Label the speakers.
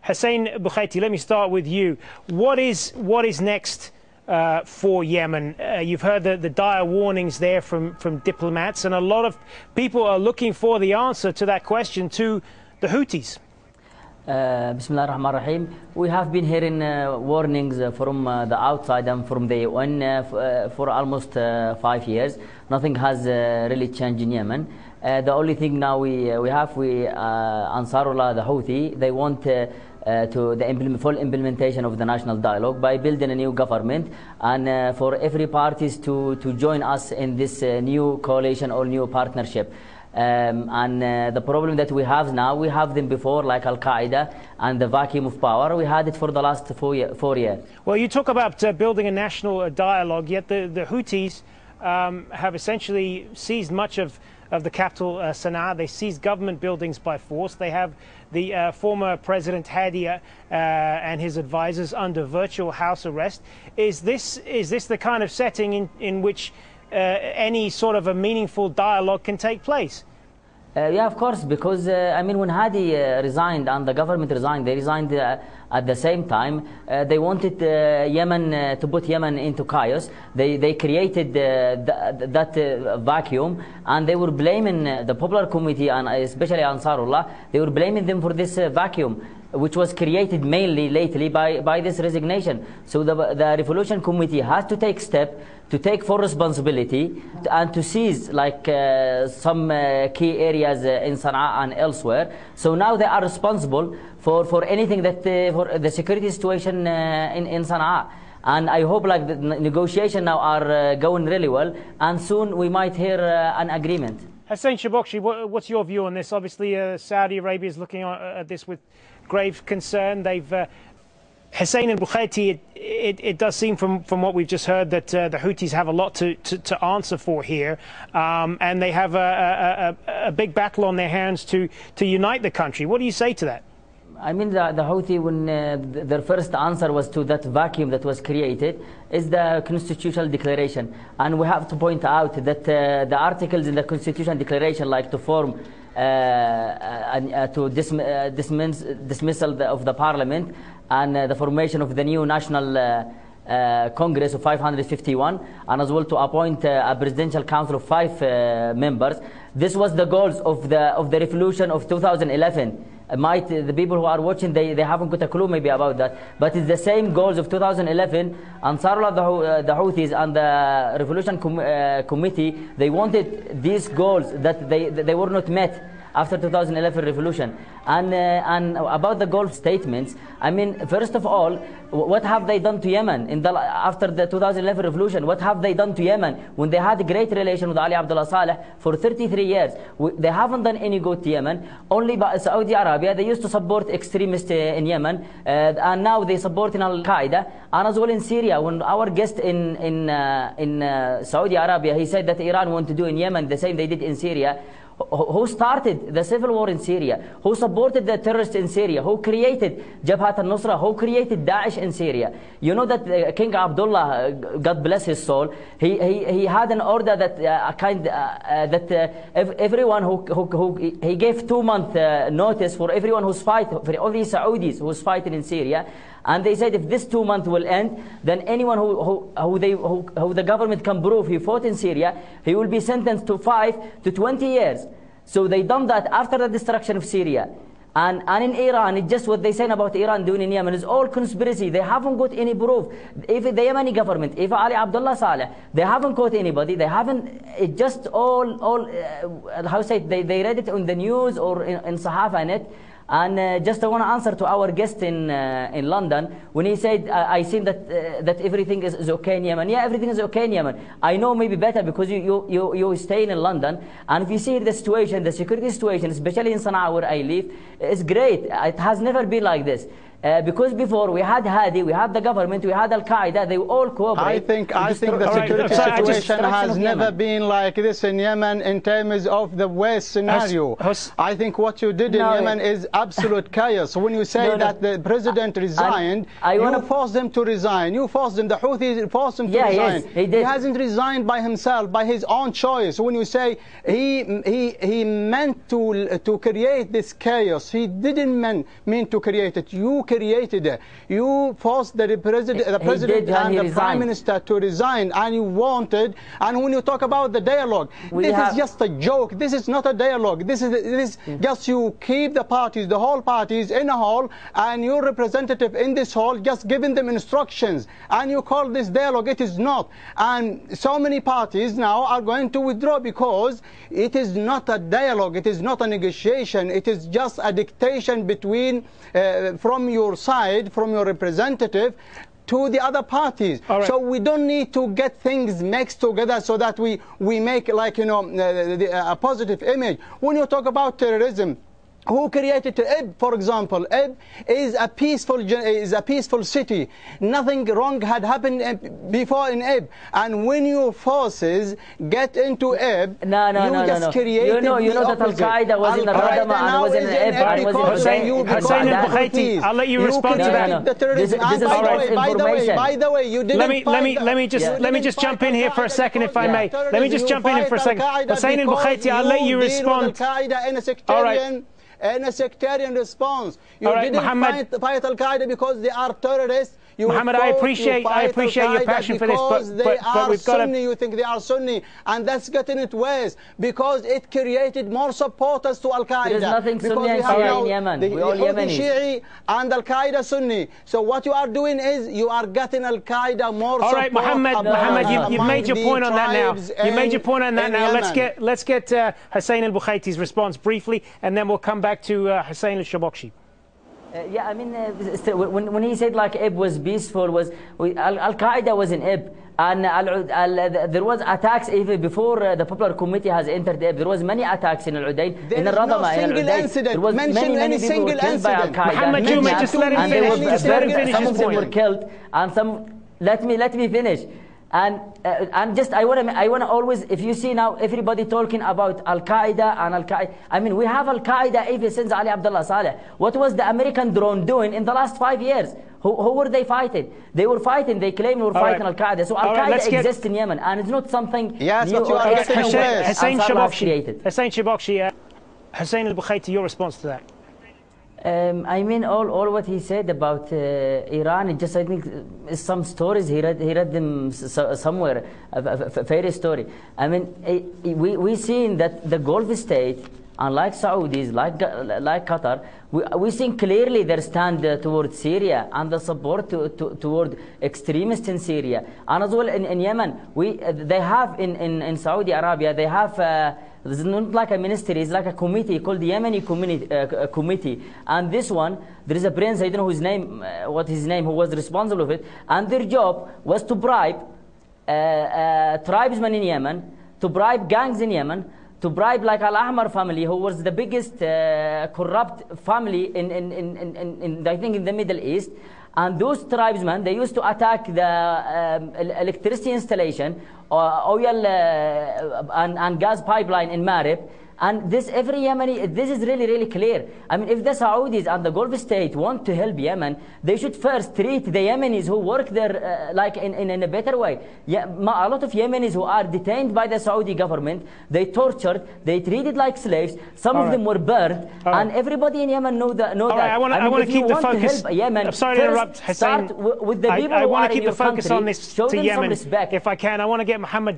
Speaker 1: Hussein Bukhaiti, let me start with you. What is next for Yemen? You've heard the dire warnings there from diplomats, and a lot of people are looking for the answer to that question to the Houthis.
Speaker 2: Bismillah ar-Rahman ar-Rahim. We have been hearing warnings from the outside and from the UN for almost 5 years. Nothing has really changed in Yemen. The only thing now we have, Ansarullah, the Houthi, they want the full implementation of the national dialogue by building a new government, and for every parties to join us in this new coalition or new partnership. The problem that we have now, we have them before, like Al-Qaeda and the vacuum of power. We had it for the last 4 years.
Speaker 1: Well, you talk about building a national dialogue, yet the Houthis have essentially seized much of the capital, Sana'a. They seized government buildings by force. They have the former President Hadi and his advisors under virtual house arrest. Is this the kind of setting in which any sort of a meaningful dialogue can take place?
Speaker 2: Yeah, of course, because I mean, when Hadi resigned and the government resigned, they resigned at the same time. They wanted Yemen to put Yemen into chaos. They created that vacuum, and they were blaming the Popular Committee and especially Ansarullah. They were blaming them for this vacuum, which was created mainly lately by this resignation. So the Revolution Committee has to take step to take full responsibility and to seize like some key areas in Sana'a and elsewhere. So now they are responsible for anything that for the security situation in Sana'a. And I hope like the negotiations now are going really well, and soon we might hear an agreement.
Speaker 1: Hussein Shabokshi, what's your view on this? Obviously, Saudi Arabia is looking at this with grave concern. They've Hussein and Bukhaiti, it does seem from what we've just heard that the Houthis have a lot to answer for here, and they have a big battle on their hands to unite the country. What do you say to that?
Speaker 2: I mean, the Houthi, when their first answer was to that vacuum that was created, is the constitutional declaration. And we have to point out that the articles in the constitutional declaration, like to form dismissal of the parliament and the formation of the new national Congress of 551, and as well to appoint a presidential council of 5 members. This was the goals of the revolution of 2011. The people who are watching, they haven't got a clue maybe about that, but it's the same goals of 2011. Ansarullah, the Houthis and the Revolution Committee, they wanted these goals that they were not met after 2011 revolution. And about the Gulf statements, I mean, first of all, what have they done to Yemen after the 2011 revolution? What have they done to Yemen when they had a great relation with Ali Abdullah Saleh for 33 years? They haven't done any good to Yemen. Only by Saudi Arabia, they used to support extremists in Yemen, and now they support in Al-Qaeda, and as well in Syria. When our guest in Saudi Arabia, he said that Iran want to do in Yemen the same they did in Syria. Who started the civil war in Syria? Who supported the terrorists in Syria? Who created Jabhat al-Nusra? Who created Daesh in Syria? You know that King Abdullah, God bless his soul, he had an order that everyone who he gave 2-month notice for everyone who's fighting, for all these Saudis who's fighting in Syria. And they said if this 2 months will end, then anyone who the government can prove he fought in Syria, he will be sentenced to 5 to 20 years. So they done that after the destruction of Syria. And in Iran, it's just what they say about Iran doing in Yemen is all conspiracy. They haven't got any proof. If the Yemeni government, if Ali Abdullah Saleh, they haven't caught anybody. They haven't. It just all how say it, they read it on the news or in Sahafa net. And just I want to answer to our guest in London when he said, I seen that everything is okay in Yemen. Yeah, everything is okay in Yemen. I know maybe better because you stay in London, and if you see the situation, the security situation, especially in Sana'a where I live, is great. It has never been like this. Because before we had Hadi, we had the government, we had Al-Qaeda, they all cooperate.
Speaker 3: I think the security situation has never been like this in Yemen in terms of the worst scenario. I think what you did in Yemen is absolute chaos. When you say that the president resigned, you forced them to resign. You forced them, the Houthis forced him to resign.
Speaker 2: Yes, he did.
Speaker 3: He hasn't resigned by himself, by his own choice. When you say he meant to create this chaos, he didn't mean to create it. You created it. You forced the president and the prime minister to resign, and you wanted. And when you talk about the dialogue, this is just a joke. This is not a dialogue. This is just you keep the parties, the whole parties in a hall, and your representative in this hall just giving them instructions, and you call this dialogue. It is not. And so many parties now are going to withdraw because it is not a dialogue. It is not a negotiation. It is just a dictation between from your side, from your representative, to the other parties. So we don't need to get things mixed together so that we make, like, you know, a positive image. When you talk about terrorism, who created Ib, for example? Ib is a peaceful city. Nothing wrong had happened before in Ib. And when your forces get into Ib, you just created
Speaker 2: you know that Al-Qaeda was in the Radama and was in Ib and was in
Speaker 1: Hussein al-Bukhaiti, I'll let you respond to that.
Speaker 3: By the way, you didn't
Speaker 1: let me just jump in here for a second, if I may. Let me just jump in here for a second. Hussein al-Bukhaiti, I'll let you respond.
Speaker 3: In a sectarian response. You didn't fight Al-Qaeda because they are terrorists.
Speaker 1: Muhammad, I appreciate your passion for this, but we've got to...
Speaker 3: You think they are Sunni, and that's getting it worse because it created more supporters to Al-Qaeda.
Speaker 2: There's nothing Sunni and Shia in Yemen. We all Yemenis.
Speaker 3: Shi'i and Al-Qaeda Sunni. So what you are doing is you are getting Al-Qaeda more support.
Speaker 1: All right, Muhammad, you've made your point on that now. You made your point on that now. Let's get Hussein al-Bukhaiti's response briefly, and then we'll come back to Hussein al-Shabakshi.
Speaker 2: Yeah, I mean, when he said like Ib was peaceful, Al-Qaeda was in Ib, and there was attacks even before the Popular Committee has entered Ib. There was many attacks in Al-Udayn, in Al-Radama, in Al-Udayn. There was many people were killed by Al-Qaeda.
Speaker 1: Muhammad, just let him finish. Just let him finish his point.
Speaker 2: Some of them were killed, and some. Let me finish. And just I want to always, if you see now everybody talking about Al-Qaeda and Al-Qaeda, I mean, we have Al-Qaeda ever since Ali Abdullah Saleh. What was the American drone doing in the last 5 years? Who were they fighting? They were fighting, they claimed they were fighting Al-Qaeda. So Al-Qaeda exists in Yemen, and it's not something new or extra.
Speaker 1: Hussein Shabakshi, Hussein al-Bukhaiti, your response to that?
Speaker 2: I mean, all what he said about Iran, it just, I think, some stories he read them somewhere, a fairy story. I mean, we seen that the Gulf state, unlike Saudis, like Qatar, we seen clearly their stand towards Syria and the support toward extremists in Syria. And as well in Yemen, they have in Saudi Arabia, they have this is not like a ministry, it's like a committee called the Yemeni Committee. And this one, there is a prince, I don't know what his name, who was responsible of it. And their job was to bribe tribesmen in Yemen, to bribe gangs in Yemen, to bribe like Al-Ahmar family, who was the biggest corrupt family in I think in the Middle East. And those tribesmen, they used to attack the electricity installation, oil and gas pipeline in Marib. And this, every Yemeni, this is really, really clear. I mean, if the Saudis and the Gulf state want to help Yemen, they should first treat the Yemenis who work there like in a better way. Yeah, a lot of Yemenis who are detained by the Saudi government, they tortured, they treated like slaves. Some of them were burned, and everybody in Yemen know that.
Speaker 1: I want to keep the focus.
Speaker 2: Yemen,
Speaker 1: I'm sorry to interrupt, Hussein.
Speaker 2: Start with the people who are in your country.
Speaker 1: I want to keep the focus on this to Yemen, if I can. I want to get Muhammad